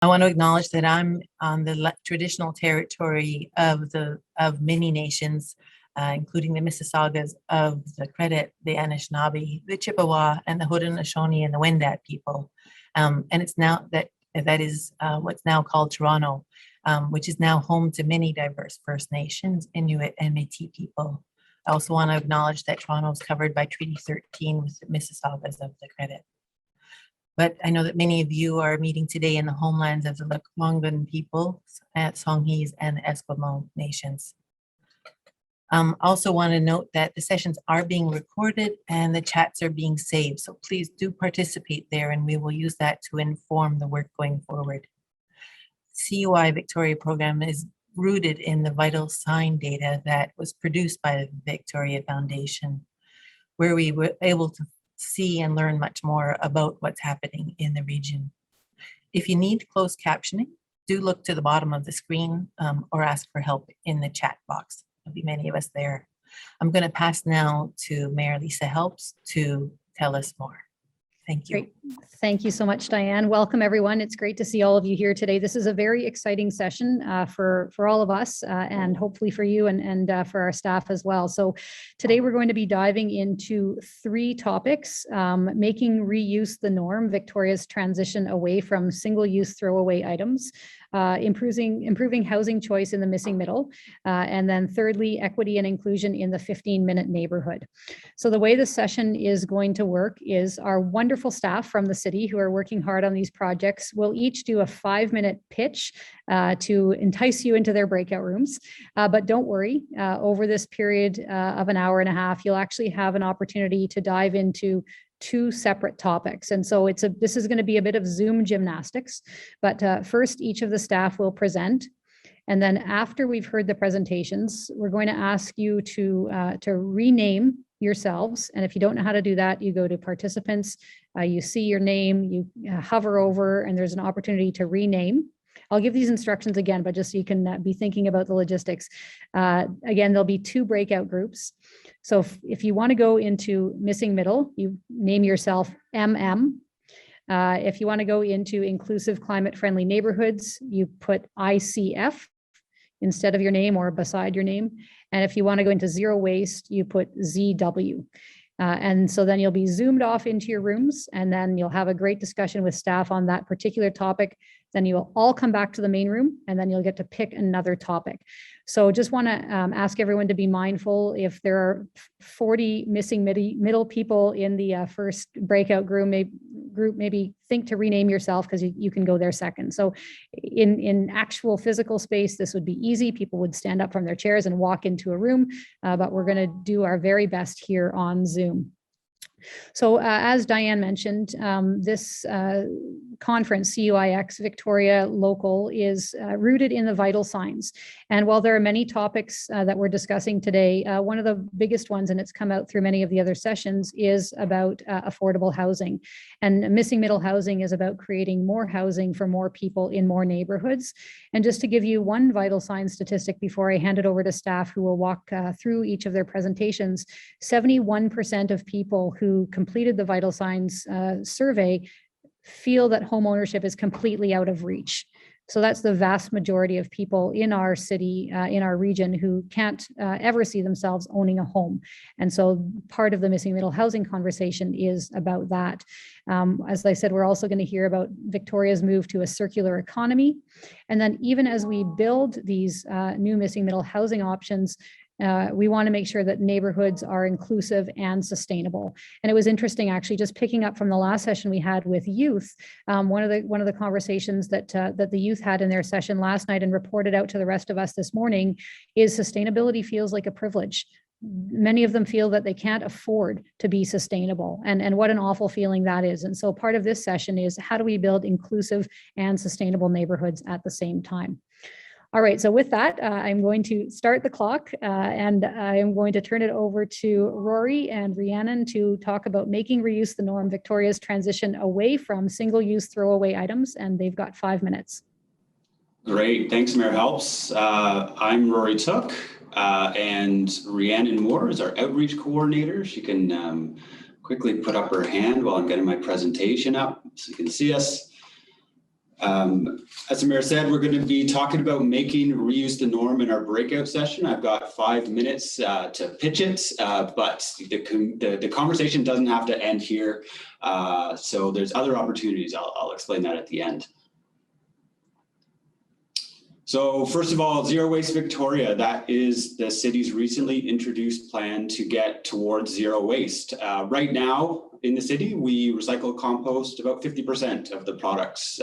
I want to acknowledge that I'm on the traditional territory of many nations, including the Mississaugas of the Credit, the Anishinaabe, the Chippewa, and the Haudenosaunee and the Wendat people. And it's now that is what's now called Toronto, which is now home to many diverse First Nations, Inuit, and Métis people. I also want to acknowledge that Toronto is covered by Treaty 13 with the Mississaugas of the Credit. But I know that many of you are meeting today in the homelands of the Lekwungen people, Songhees, and the Esquimalt nations. Also want to note that the sessions are being recorded and the chats are being saved. So please do participate there, and we will use that to inform the work going forward. CUI Victoria program is rooted in the vital sign data that was produced by the Victoria Foundation, where we were able to see and learn much more about what's happening in the region. If you need closed captioning, do look to the bottom of the screen or ask for help in the chat box. There'll be many of us there. I'm going to pass now to Mayor Lisa Helps to tell us more. Thank you. Great. Thank you so much, Diane. Welcome, everyone. It's great to see all of you here today. This is a very exciting session for all of us and hopefully for you and for our staff as well. So today we're going to be diving into 3 topics: making reuse the norm, Victoria's transition away from single-use throwaway items, improving housing choice in the missing middle, and then thirdly, equity and inclusion in the 15-minute neighborhood. So the way this session is going to work is our wonderful staff from the city who are working hard on these projects will each do a 5-minute pitch to entice you into their breakout rooms. But don't worry, over this period of an hour and a half, you'll actually have an opportunity to dive into 2 separate topics. And so this is going to be a bit of Zoom gymnastics, but first each of the staff will present. And then after we've heard the presentations, we're going to ask you to rename yourselves. And if you don't know how to do that, you go to participants, you see your name, you hover over, and there's an opportunity to rename. I'll give these instructions again, but just so you can be thinking about the logistics. Again, there'll be 2 breakout groups. So if you want to go into missing middle, you name yourself MM. If you want to go into inclusive climate friendly neighborhoods, you put ICF instead of your name or beside your name. And if you want to go into zero waste, you put ZW. And so then you'll be zoomed off into your rooms, and then you'll have a great discussion with staff on that particular topic. Then you'll all come back to the main room, and then you'll get to pick another topic. So just want to ask everyone to be mindful if there are 40 missing middle people in the first breakout group, maybe think to rename yourself because you can go there second. So in actual physical space, this would be easy. People would stand up from their chairs and walk into a room, but we're going to do our very best here on Zoom. So as Diane mentioned, this conference, CUIX Victoria Local, is rooted in the vital signs. And while there are many topics that we're discussing today, one of the biggest ones, and it's come out through many of the other sessions, is about affordable housing. And missing middle housing is about creating more housing for more people in more neighborhoods. And just to give you one vital sign statistic before I hand it over to staff who will walk through each of their presentations, 71% of people who completed the vital signs survey feel that home ownership is completely out of reach. So that's the vast majority of people in our city, in our region, who can't ever see themselves owning a home. And so part of the missing middle housing conversation is about that. As I said, we're also going to hear about Victoria's move to a circular economy. And then even as we build these new missing middle housing options, we want to make sure that neighborhoods are inclusive and sustainable. And it was interesting, actually, just picking up from the last session we had with youth. One of the conversations that the youth had in their session last night and reported out to the rest of us this morning is sustainability feels like a privilege. Many of them feel that they can't afford to be sustainable, and what an awful feeling that is. And so part of this session is how do we build inclusive and sustainable neighborhoods at the same time? All right, so with that, I'm going to start the clock and I'm going to turn it over to Rory and Rhiannon to talk about making reuse the norm, Victoria's transition away from single-use throwaway items, and they've got 5 minutes. Great, thanks, Mayor Helps. I'm Rory Took, and Rhiannon Moore is our outreach coordinator. She can quickly put up her hand while I'm getting my presentation up so you can see us. As the mayor said, we're going to be talking about making reuse the norm in our breakout session. I've got 5 minutes to pitch it, but the conversation doesn't have to end here. So there's other opportunities. I'll explain that at the end. So first of all, Zero Waste Victoria, that is the city's recently introduced plan to get towards zero waste. Right now in the city, we recycle compost about 50% of the products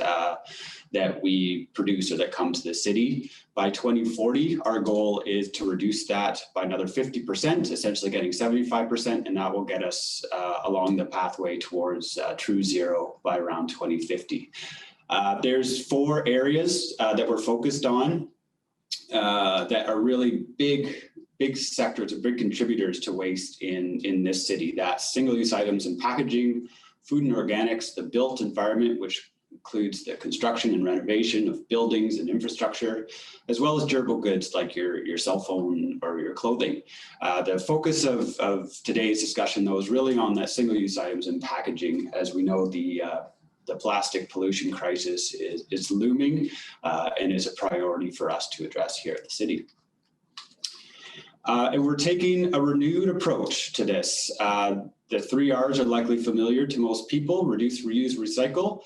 that we produce or that come to the city. By 2040, our goal is to reduce that by another 50%, essentially getting 75%, and that will get us along the pathway towards true zero by around 2050. There's 4 areas that we're focused on that are really big sectors or big contributors to waste in this city. That's single-use items and packaging, food and organics, the built environment, which includes the construction and renovation of buildings and infrastructure, as well as durable goods like your cell phone or your clothing. The focus of today's discussion, though, is really on that single-use items and packaging. As we know, the plastic pollution crisis is looming and is a priority for us to address here at the city. And we're taking a renewed approach to this. The 3 R's are likely familiar to most people: reduce, reuse, recycle.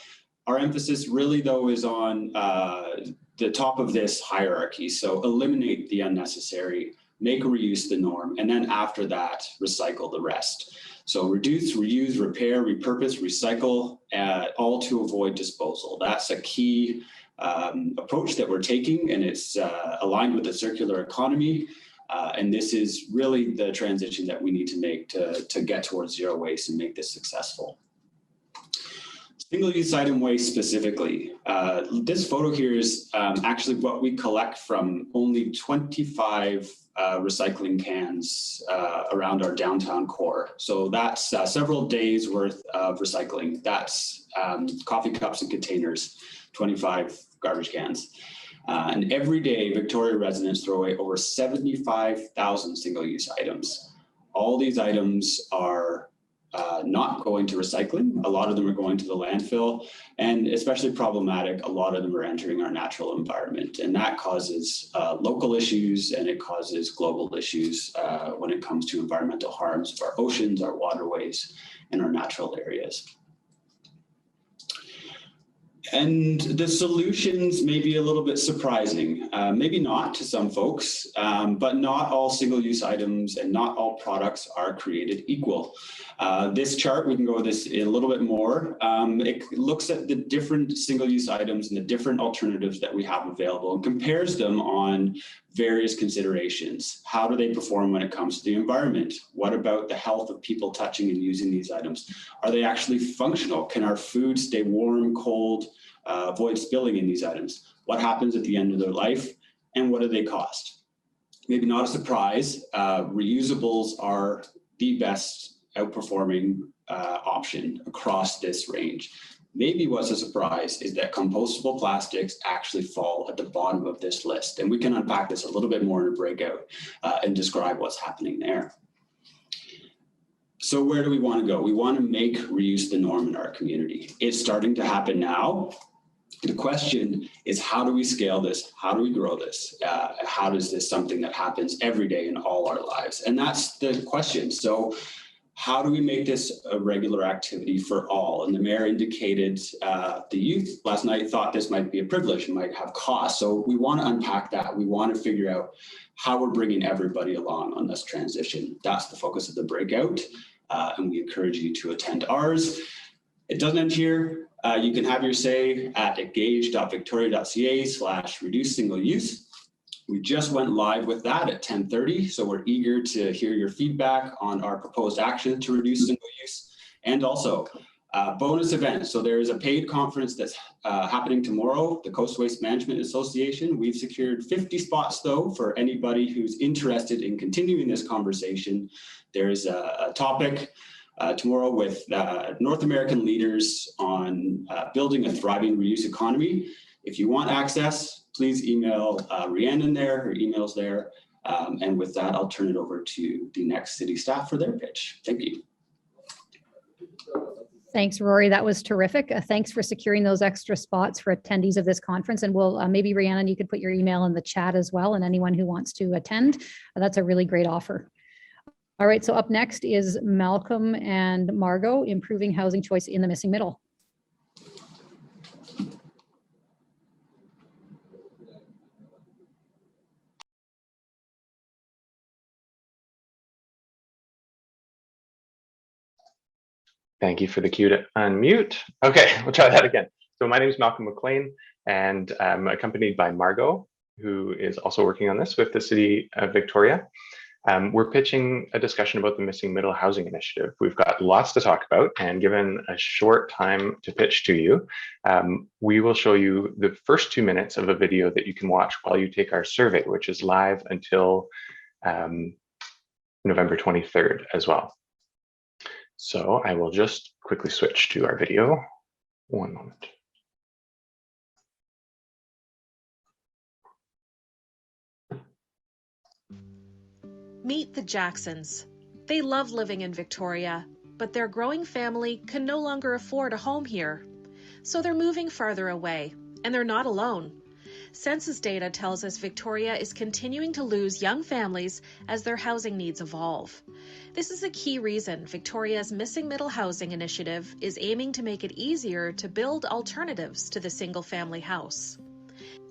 Our emphasis really, though, is on the top of this hierarchy. So eliminate the unnecessary, make reuse the norm, and then after that, recycle the rest. So reduce, reuse, repair, repurpose, recycle, all to avoid disposal. That's a key approach that we're taking, and it's aligned with the circular economy. And this is really the transition that we need to make to get towards zero waste and make this successful. Single-use item waste specifically. This photo here is actually what we collect from only 25 recycling cans around our downtown core. So that's several days worth of recycling. That's coffee cups and containers, 25 garbage cans. And every day, Victoria residents throw away over 75,000 single-use items. All these items are not going to recycling. A lot of them are going to the landfill, and especially problematic, a lot of them are entering our natural environment, and that causes local issues, and it causes global issues when it comes to environmental harms of our oceans, our waterways, and our natural areas. And the solutions may be a little bit surprising, maybe not to some folks, but not all single-use items and not all products are created equal. This chart, we can go with this a little bit more. It looks at the different single-use items and the different alternatives that we have available and compares them on various considerations. How do they perform when it comes to the environment? What about the health of people touching and using these items? Are they actually functional? Can our food stay warm, cold, avoid spilling in these items? What happens at the end of their life? And what do they cost? Maybe not a surprise, reusables are the best outperforming option across this range. Maybe what's a surprise is that compostable plastics actually fall at the bottom of this list. And we can unpack this a little bit more in a breakout and describe what's happening there. So where do we want to go? We want to make reuse the norm in our community. It's starting to happen now. The question is, how do we scale this? How do we grow this? How is this something that happens every day in all our lives? And that's the question. So how do we make this a regular activity for all? And the mayor indicated the youth last night thought this might be a privilege and might have costs. So we want to unpack that. We want to figure out how we're bringing everybody along on this transition. That's the focus of the breakout. And we encourage you to attend ours. It doesn't end here. You can have your say at engage.victoria.ca/reduce single use. We just went live with that at 10:30, so we're eager to hear your feedback on our proposed action to reduce single use, and also bonus events. So there is a paid conference that's happening tomorrow, the Coast Waste Management Association. We've secured 50 spots, though, for anybody who's interested in continuing this conversation. There's a topic tomorrow with North American leaders on building a thriving reuse economy. If you want access, please email Rhiannon there, her email's there. And with that, I'll turn it over to the next city staff for their pitch. Thank you. Thanks, Rory. That was terrific. Thanks for securing those extra spots for attendees of this conference. And we'll maybe, Rhiannon, you could put your email in the chat as well. And anyone who wants to attend, that's a really great offer. All right, so up next is Malcolm and Margot, Improving Housing Choice in the Missing Middle. Thank you for the cue to unmute. Okay, we'll try that again. So my name is Malcolm McLean, and I'm accompanied by Margot, who is also working on this with the City of Victoria. We're pitching a discussion about the Missing Middle Housing Initiative. We've got lots to talk about, and given a short time to pitch to you, we will show you the first 2 minutes of a video that you can watch while you take our survey, which is live until November 23rd as well. So I will just quickly switch to our video. One moment. Meet the Jacksons. They love living in Victoria, but their growing family can no longer afford a home here. So they're moving farther away, and they're not alone. Census data tells us Victoria is continuing to lose young families as their housing needs evolve. This is a key reason Victoria's Missing Middle Housing Initiative is aiming to make it easier to build alternatives to the single-family house.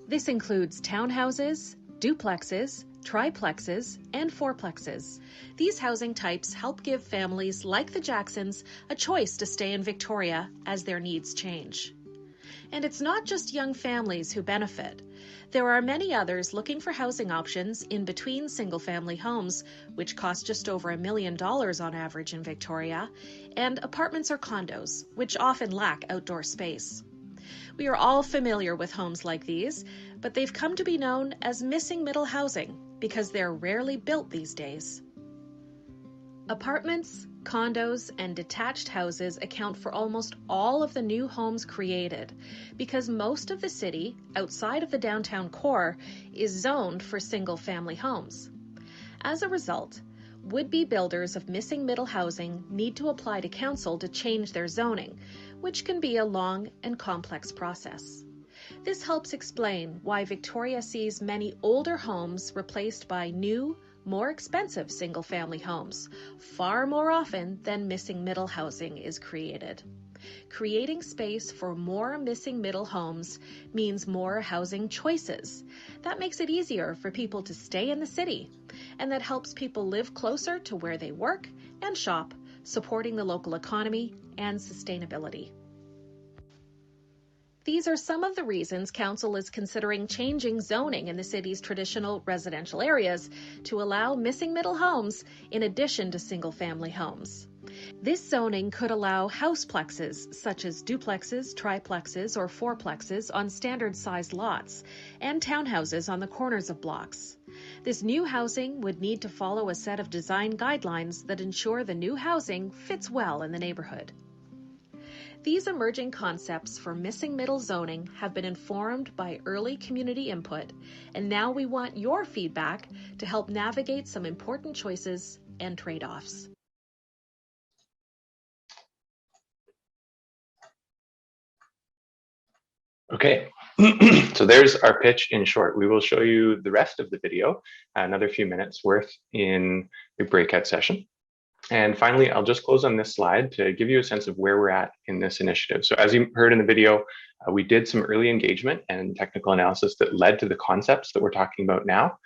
This includes townhouses, duplexes, triplexes, and fourplexes. These housing types help give families like the Jacksons a choice to stay in Victoria as their needs change. And it's not just young families who benefit. There are many others looking for housing options in between single-family homes, which cost just over $1 million on average in Victoria, and apartments or condos, which often lack outdoor space. We are all familiar with homes like these, but they've come to be known as missing middle housing because they're rarely built these days. Apartments, condos, and detached houses account for almost all of the new homes created because most of the city, outside of the downtown core, is zoned for single-family homes. As a result, would-be builders of missing middle housing need to apply to council to change their zoning, which can be a long and complex process. This helps explain why Victoria sees many older homes replaced by new, more expensive single-family homes, far more often than missing middle housing is created. Creating space for more missing middle homes means more housing choices. That makes it easier for people to stay in the city, and that helps people live closer to where they work and shop, supporting the local economy and sustainability. These are some of the reasons Council is considering changing zoning in the city's traditional residential areas to allow missing middle homes in addition to single-family homes. This zoning could allow houseplexes, such as duplexes, triplexes, or fourplexes on standard-sized lots, and townhouses on the corners of blocks. This new housing would need to follow a set of design guidelines that ensure the new housing fits well in the neighborhood. These emerging concepts for missing middle zoning have been informed by early community input, and now we want your feedback to help navigate some important choices and trade-offs. Okay, so there's our pitch in short. We will show you the rest of the video, another few minutes worth in the breakout session. And finally, I'll just close on this slide to give you a sense of where we're at in this initiative. So as you heard in the video, we did some early engagement and technical analysis that led to the concepts that we're talking about now.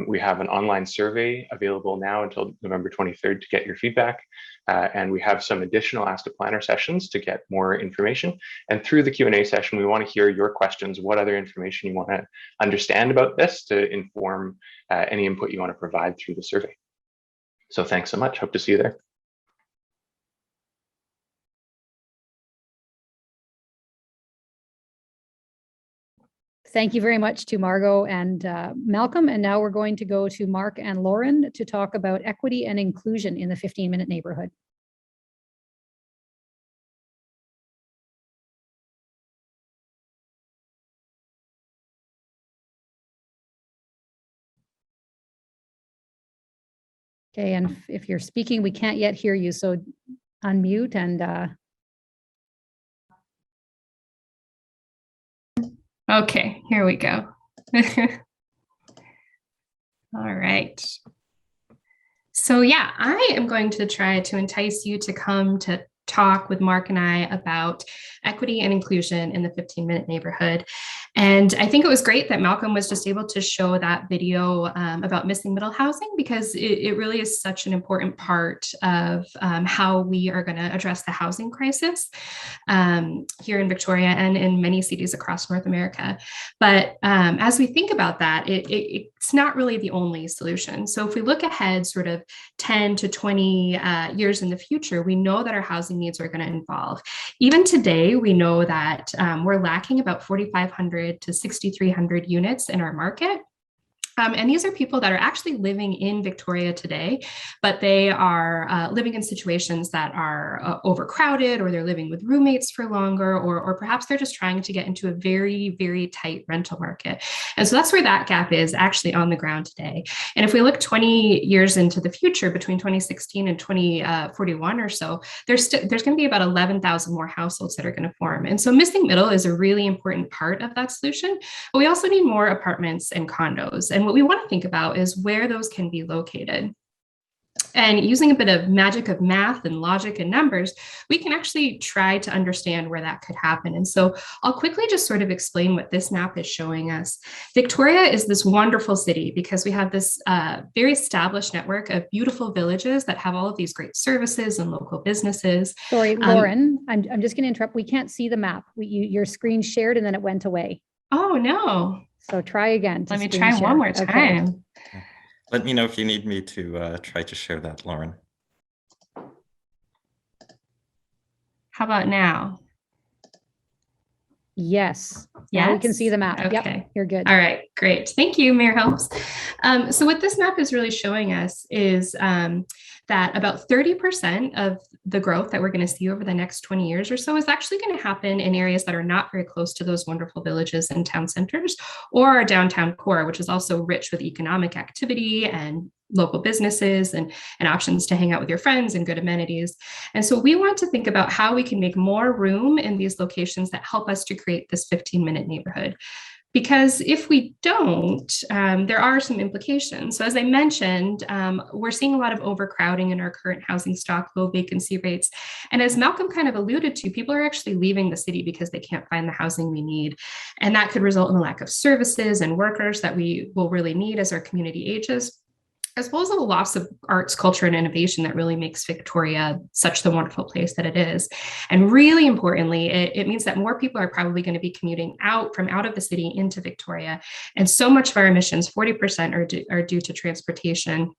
We have an online survey available now until November 23rd to get your feedback. And we have some additional Ask a Planner sessions to get more information. And through the Q&A session, we want to hear your questions, what other information you want to understand about this to inform any input you want to provide through the survey. So thanks so much. Hope to see you there. Thank you very much to Margot and Malcolm. And now we're going to go to Mark and Lauren to talk about equity and inclusion in the 15-minute neighborhood. Okay, and if you're speaking, we can't yet hear you, so unmute and Okay, here we go. All right. So yeah, I am going to try to entice you to come to talk with Mark and I about equity and inclusion in the 15-minute neighborhood. And I think it was great that Malcolm was just able to show that video about missing middle housing, because it really is such an important part of how we are going to address the housing crisis here in Victoria and in many cities across North America. But as we think about that, it's not really the only solution. So if we look ahead sort of 10 to 20 years in the future, we know that our housing needs are going to evolve. Even today, we know that we're lacking about 4,500 to 6,300 units in our market. And these are people that are actually living in Victoria today, but they are living in situations that are overcrowded, or they're living with roommates for longer, or perhaps they're just trying to get into a very, very tight rental market. And so that's where that gap is actually on the ground today. And if we look 20 years into the future, between 2016 and 2041 or so, there's going to be about 11,000 more households that are going to form. And so missing middle is a really important part of that solution, but we also need more apartments and condos. And what we want to think about is where those can be located. And using a bit of magic of math and logic and numbers, we can actually try to understand where that could happen. And so I'll quickly just sort of explain what this map is showing us. Victoria is this wonderful city because we have this very established network of beautiful villages that have all of these great services and local businesses. Sorry, Lauren, I'm just going to interrupt. We can't see the map. Your screen shared and then it went away. Oh, no. So try again. Let me try one more time. Okay. Let me know if you need me to try to share that, Lauren. How about now? Yes. Yeah, we can see the map. Okay. Yep, you're good. All right, great. Thank you, Mayor Helps. So what this map is really showing us is that about 30% of the growth that we're going to see over the next 20 years or so is actually going to happen in areas that are not very close to those wonderful villages and town centers, or our downtown core, which is also rich with economic activity and local businesses and options to hang out with your friends and good amenities. And so we want to think about how we can make more room in these locations that help us to create this 15-minute neighborhood. Because if we don't, there are some implications. So as I mentioned, we're seeing a lot of overcrowding in our current housing stock, low vacancy rates. And as Malcolm kind of alluded to, people are actually leaving the city because they can't find the housing we need. And that could result in a lack of services and workers that we will really need as our community ages, as well as a loss of arts, culture, and innovation that really makes Victoria such the wonderful place that it is. And really importantly, it means that more people are probably going to be commuting out of the city into Victoria. And so much of our emissions, 40% are due to transportation.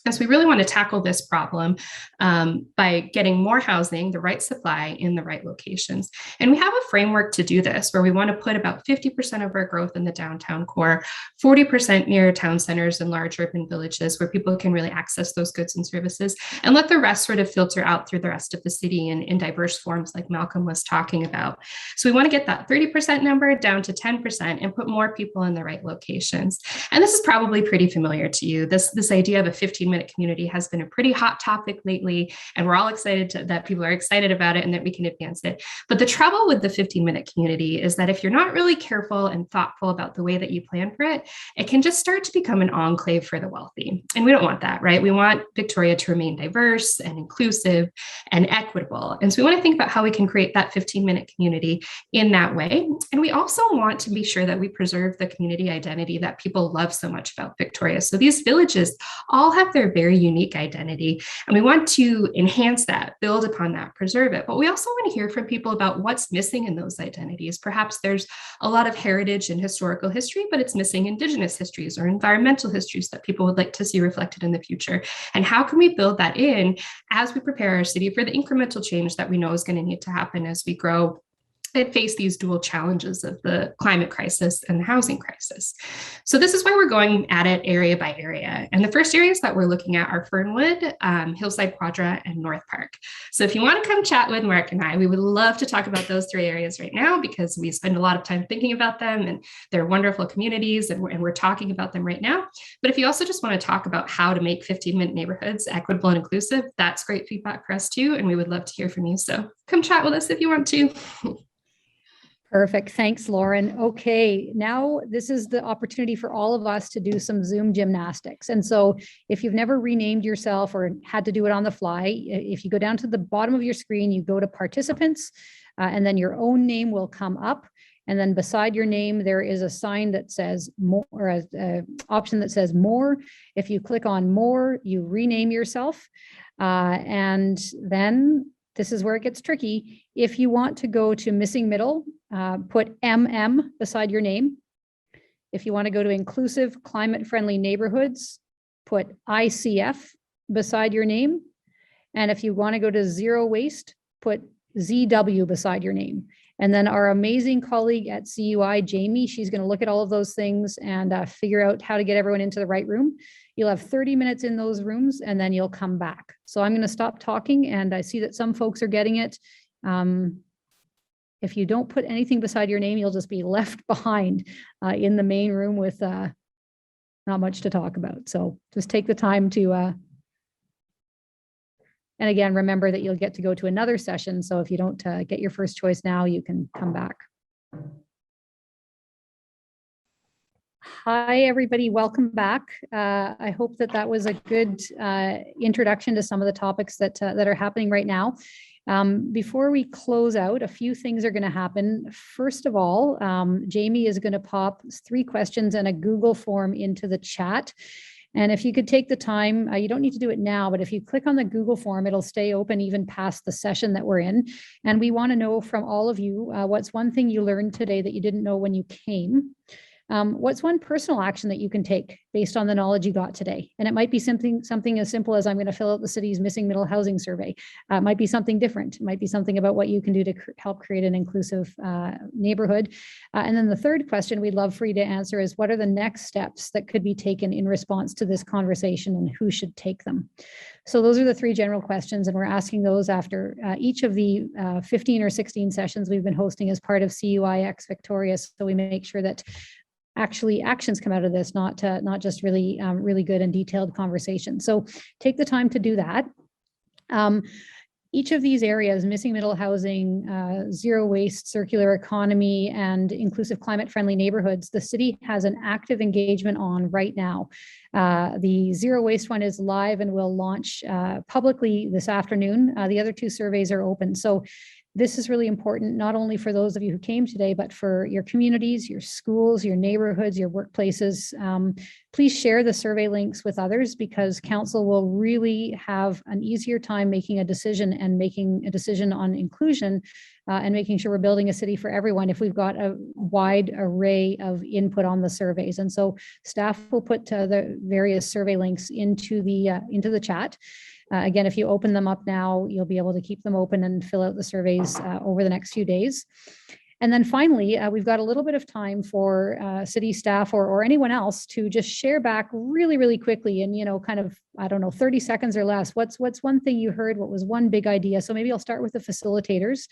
And so we really want to tackle this problem by getting more housing, the right supply in the right locations. And we have a framework to do this, where we want to put about 50% of our growth in the downtown core, 40% near town centers and large urban villages where people can really access those goods and services, and let the rest sort of filter out through the rest of the city in diverse forms like Malcolm was talking about. So we want to get that 30% number down to 10% and put more people in the right locations. And this is probably pretty familiar to you. This idea of a 15-minute community has been a pretty hot topic lately, and we're all excited that people are excited about it and that we can advance it. But the trouble with the 15-minute community is that if you're not really careful and thoughtful about the way that you plan for it, it can just start to become an enclave for the wealthy. And we don't want that, right? We want Victoria to remain diverse and inclusive and equitable. And so we want to think about how we can create that 15-minute community in that way. And we also want to be sure that we preserve the community identity that people love so much about Victoria. So these villages all have their very unique identity, and we want to enhance that, build upon that, preserve it. But we also want to hear from people about what's missing in those identities. Perhaps there's a lot of heritage and historical history, but it's missing Indigenous histories or environmental histories that people would like to see reflected in the future. And how can we build that in as we prepare our city for the incremental change that we know is going to need to happen as we grow and face these dual challenges of the climate crisis and the housing crisis. So this is why we're going at it area by area. And the first areas that we're looking at are Fernwood, Hillside Quadra, and North Park. So if you want to come chat with Mark and I, we would love to talk about those three areas right now, because we spend a lot of time thinking about them, and they're wonderful communities, and we're talking about them right now. But if you also just want to talk about how to make 15-minute neighborhoods equitable and inclusive, that's great feedback for us too, and we would love to hear from you. So come chat with us if you want to. Perfect. Thanks, Lauren. Okay, now this is the opportunity for all of us to do some Zoom gymnastics. And so if you've never renamed yourself or had to do it on the fly, if you go down to the bottom of your screen, you go to participants, and then your own name will come up. And then beside your name, there is a sign that says more, or a option that says more. If you click on more, you rename yourself. And then this is where it gets tricky. If you want to go to missing middle, put MM beside your name. If you want to go to inclusive climate friendly neighborhoods, put ICF beside your name. And if you want to go to zero waste, put ZW beside your name. And then our amazing colleague at CUI, Jamie, she's going to look at all of those things and figure out how to get everyone into the right room. You'll have 30 minutes in those rooms and then you'll come back. So I'm going to stop talking, and I see that some folks are getting it. If you don't put anything beside your name, you'll just be left behind in the main room with not much to talk about. So just take the time to, and again, remember that you'll get to go to another session. So if you don't get your first choice now, you can come back. Hi, everybody. Welcome back. I hope that that was a good introduction to some of the topics that are happening right now. Before we close out, a few things are going to happen. First of all, Jamie is going to pop 3 questions and a Google form into the chat. And if you could take the time, you don't need to do it now, but if you click on the Google form, it'll stay open even past the session that we're in. And we want to know from all of you, what's one thing you learned today that you didn't know when you came? What's one personal action that you can take based on the knowledge you got today? And it might be something as simple as I'm going to fill out the city's missing middle housing survey. It might be something different. It might be something about what you can do to help create an inclusive neighborhood. And then the third question we'd love for you to answer is, what are the next steps that could be taken in response to this conversation, and who should take them? So those are the 3 general questions, and we're asking those after each of the 15 or 16 sessions we've been hosting as part of CUIX Victoria, so we make sure that actually actions come out of this, not just really good and detailed conversation. So take the time to do that. Each of these areas, missing middle housing, zero waste, circular economy, and inclusive climate friendly neighborhoods, the city has an active engagement on right now. The zero waste one is live and will launch publicly this afternoon. The other 2 surveys are open. So this is really important, not only for those of you who came today, but for your communities, your schools, your neighborhoods, your workplaces. Please share the survey links with others, because council will really have an easier time making a decision on inclusion and making sure we're building a city for everyone if we've got a wide array of input on the surveys. And so staff will put the various survey links into the chat. Again, if you open them up now, you'll be able to keep them open and fill out the surveys over the next few days. And then finally, we've got a little bit of time for city staff or anyone else to just share back really, really quickly and, kind of, 30 seconds or less. What's one thing you heard? What was one big idea? So maybe I'll start with the facilitators,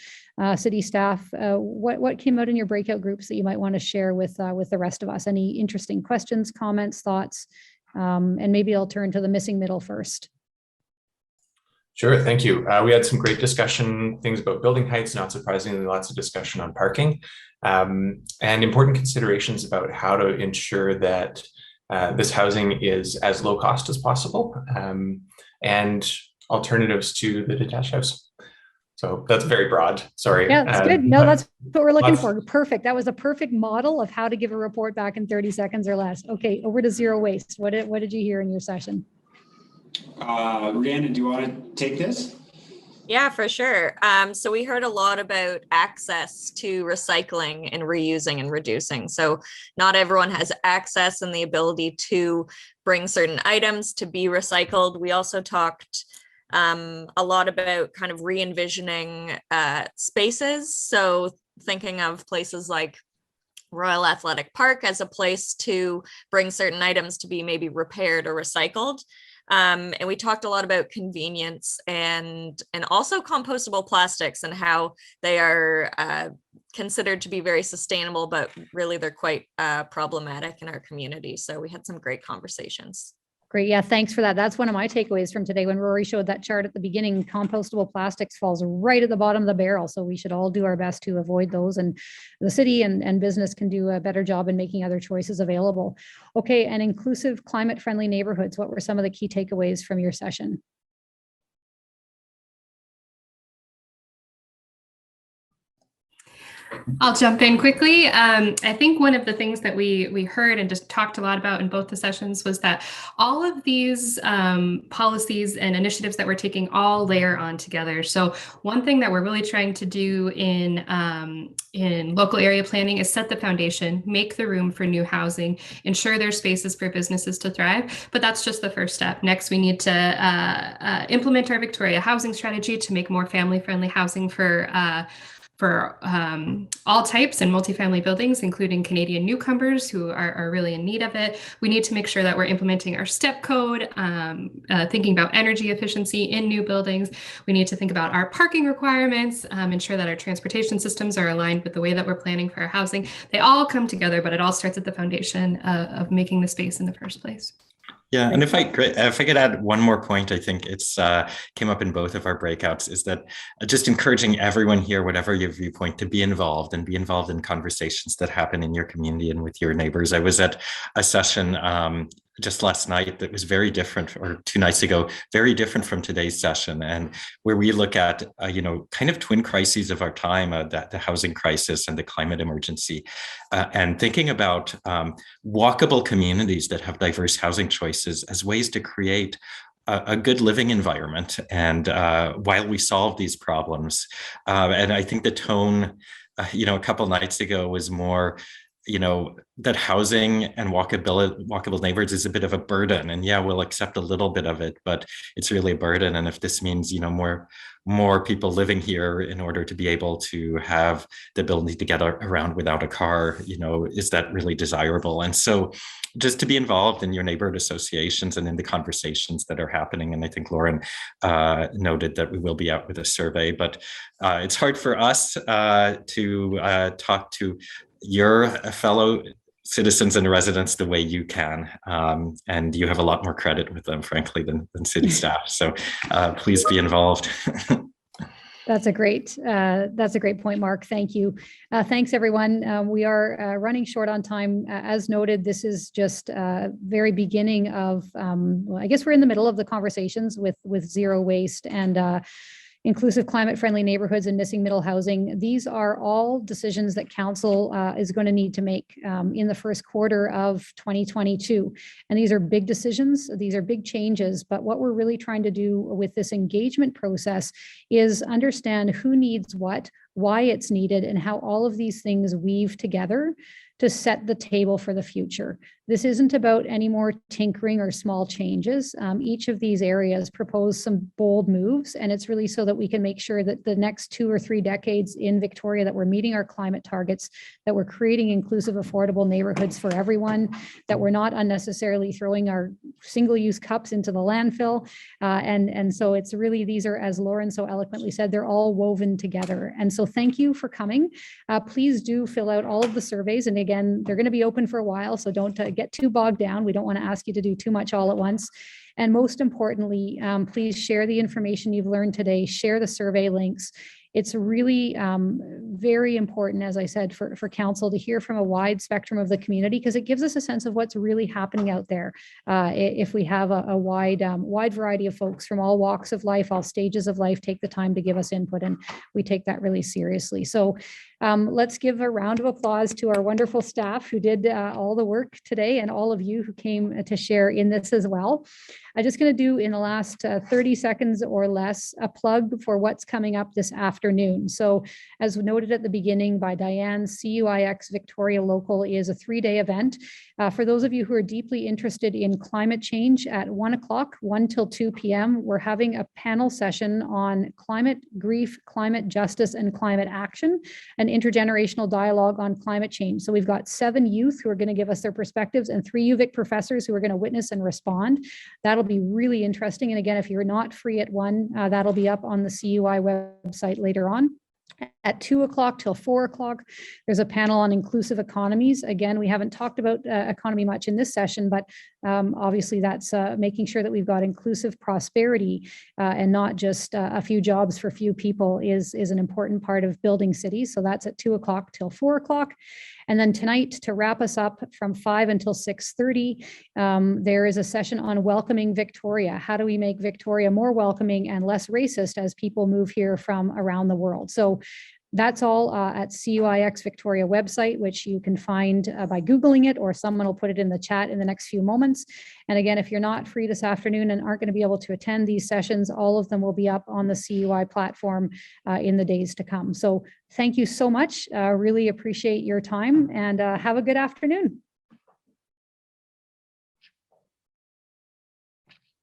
city staff. What came out in your breakout groups that you might want to share with the rest of us? Any interesting questions, comments, thoughts? And maybe I'll turn to the missing middle first. Sure, thank you. We had some great discussion, things about building heights, not surprisingly, lots of discussion on parking, and important considerations about how to ensure that this housing is as low cost as possible, and alternatives to the detached house. So that's very broad, sorry. Yeah, that's good. No, that's what we're looking for. Perfect. That was a perfect model of how to give a report back in 30 seconds or less. Okay, over to zero waste. What did you hear in your session? Rhiannon, do you want to take this? Yeah, for sure. So we heard a lot about access to recycling and reusing and reducing. So not everyone has access and the ability to bring certain items to be recycled. We also talked a lot about kind of re-envisioning spaces. So thinking of places like Royal Athletic Park as a place to bring certain items to be maybe repaired or recycled. And we talked a lot about convenience and also compostable plastics and how they are considered to be very sustainable, but really they're quite problematic in our community. So we had some great conversations. Great. Yeah, thanks for that. That's one of my takeaways from today. When Rory showed that chart at the beginning, compostable plastics falls right at the bottom of the barrel. So we should all do our best to avoid those. And the city and business can do a better job in making other choices available. Okay, and inclusive, climate-friendly neighborhoods. What were some of the key takeaways from your session? I'll jump in quickly. I think one of the things that we heard and just talked a lot about in both the sessions was that all of these policies and initiatives that we're taking all layer on together. So one thing that we're really trying to do in local area planning is set the foundation, make the room for new housing, ensure there's spaces for businesses to thrive. But that's just the first step. Next, we need to implement our Victoria housing strategy to make more family-friendly housing for all types and multifamily buildings, including Canadian newcomers who are really in need of it. We need to make sure that we're implementing our STEP code, thinking about energy efficiency in new buildings. We need to think about our parking requirements, ensure that our transportation systems are aligned with the way that we're planning for our housing. They all come together, but it all starts at the foundation of making the space in the first place. Yeah, and if I could add one more point, I think it's came up in both of our breakouts, is that just encouraging everyone here, whatever your viewpoint, to be involved and be involved in conversations that happen in your community and with your neighbors. I was at a session just last night that was very different, or 2 nights ago, very different from today's session, and where we look at kind of twin crises of our time, the housing crisis and the climate emergency, and thinking about walkable communities that have diverse housing choices as ways to create a good living environment, and while we solve these problems. And I think the tone a couple nights ago was more that housing and walkable neighborhoods is a bit of a burden, and yeah, we'll accept a little bit of it, but it's really a burden. And if this means more people living here in order to be able to have the ability to get around without a car, is that really desirable? And so just to be involved in your neighborhood associations and in the conversations that are happening. And I think Lauren noted that we will be out with a survey, but it's hard for us to talk to your fellow citizens and residents the way you can, and you have a lot more credit with them, frankly, than city staff. So please be involved. That's a great point, Mark. Thank you. Thanks, everyone. We are running short on time. As noted, this is just very beginning of, well, I guess we're in the middle of the conversations with zero waste and inclusive, climate-friendly neighborhoods and missing middle housing. These are all decisions that council is going to need to make in the first quarter of 2022. And these are big decisions. These are big changes. But what we're really trying to do with this engagement process is understand who needs what, why it's needed, and how all of these things weave together to set the table for the future. This isn't about any more tinkering or small changes. Each of these areas propose some bold moves, and it's really so that we can make sure that the next 2 or 3 decades in Victoria, that we're meeting our climate targets, that we're creating inclusive, affordable neighborhoods for everyone, that we're not unnecessarily throwing our single-use cups into the landfill. And so it's really, these are, as Lauren so eloquently said, they're all woven together. And so thank you for coming. Please do fill out all of the surveys. And again, they're going to be open for a while, so don't get too bogged down. We don't want to ask you to do too much all at once. And most importantly, please share the information you've learned today, share the survey links. It's really very important, as I said, for council to hear from a wide spectrum of the community, because it gives us a sense of what's really happening out there. If we have a wide variety of folks from all walks of life, all stages of life, take the time to give us input, and we take that really seriously. So let's give a round of applause to our wonderful staff who did all the work today, and all of you who came to share in this as well. I'm just going to do, in the last 30 seconds or less, a plug for what's coming up this afternoon. So as noted at the beginning by Diane, CUIX Victoria Local is a 3-day event. For those of you who are deeply interested in climate change, at 1 o'clock, 1 till 2 p.m., we're having a panel session on climate grief, climate justice, and climate action, an intergenerational dialogue on climate change. So we've got 7 youth who are going to give us their perspectives, and 3 UVic professors who are going to witness and respond. That'll be really interesting. And again, if you're not free at 1, that'll be up on the CUI website later on. At 2 o'clock till 4 o'clock, there's a panel on inclusive economies. Again, we haven't talked about economy much in this session, but obviously that's making sure that we've got inclusive prosperity and not just a few jobs for few people is an important part of building cities. So that's at 2 o'clock till 4 o'clock. And then tonight, to wrap us up from 5 until 6:30, there is a session on welcoming Victoria. How do we make Victoria more welcoming and less racist as people move here from around the world? So that's all at CUIX Victoria website, which you can find by Googling it, or someone will put it in the chat in the next few moments. And again, if you're not free this afternoon and aren't going to be able to attend these sessions, all of them will be up on the CUI platform in the days to come. So thank you so much. Really appreciate your time, and have a good afternoon.